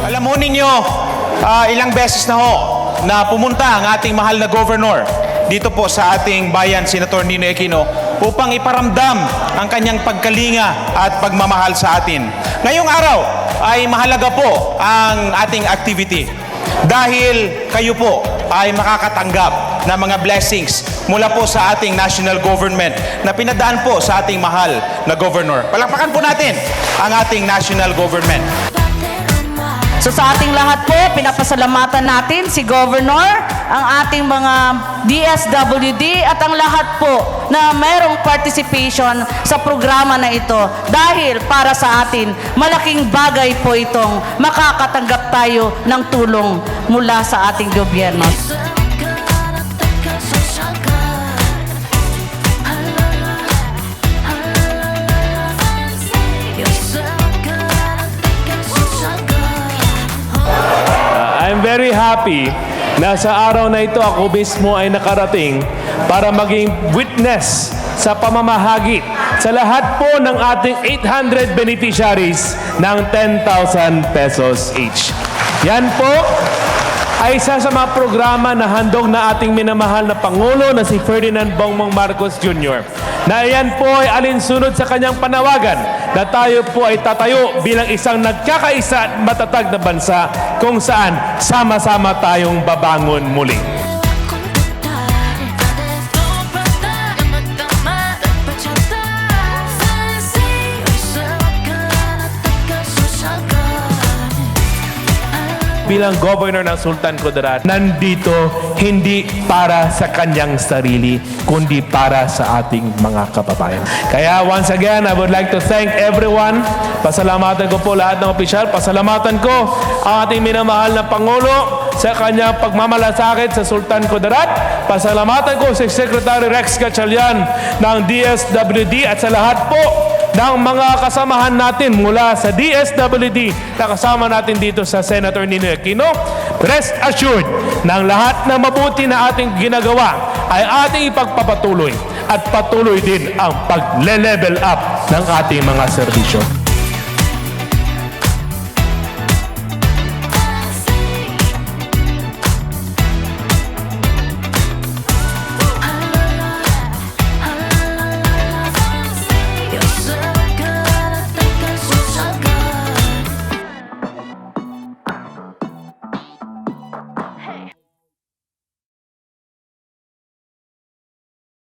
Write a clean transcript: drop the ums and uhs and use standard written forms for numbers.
Alam mo ninyo, ilang beses na ho na pumunta ang ating mahal na governor dito po sa ating bayan, Senator Ninoy Aquino, upang iparamdam ang kanyang pagkalinga at pagmamahal sa atin. Ngayong araw ay mahalaga po ang ating activity dahil kayo po ay makakatanggap ng mga blessings mula po sa ating national government na pinadaan po sa ating mahal na governor. Palakpakan po natin ang ating national government. So sa ating lahat po, pinapasalamatan natin si Governor, ang ating mga DSWD at ang lahat po na mayroong participation sa programa na ito. Dahil para sa atin, malaking bagay po itong makakatanggap tayo ng tulong mula sa ating gobyerno. I'm very happy na sa araw na ito ako mismo ay nakarating para maging witness sa pamamahagi sa lahat po ng ating 800 beneficiaries ng 10,000 pesos each. Yan po ay isa sa mga programa na handog na ating minamahal na Pangulo na si Ferdinand Bongbong Marcos Jr. na iyan po ay alinsunod sa kanyang panawagan na tayo po ay tatayo bilang isang nagkakaisa at matatag na bansa kung saan sama-sama tayong babangon muli. Bilang governor ng Sultan Kudarat, nandito hindi para sa kanyang sarili, kundi para sa ating mga kababayan. Kaya once again, I would like to thank everyone. Pasalamatan ko po lahat ng opisyal. Pasalamatan ko ang ating minamahal na Pangulo sa kanyang pagmamalasakit sa Sultan Kudarat. Pasalamatan ko si Secretary Rex Gatchalian ng DSWD at sa lahat po ng mga kasamahan natin mula sa DSWD na kasama natin dito sa Senator Ninoy Aquino. Rest assured ng lahat na mabuti na ating ginagawa ay ating ipagpapatuloy at patuloy din ang pag-level up ng ating mga serbisyo.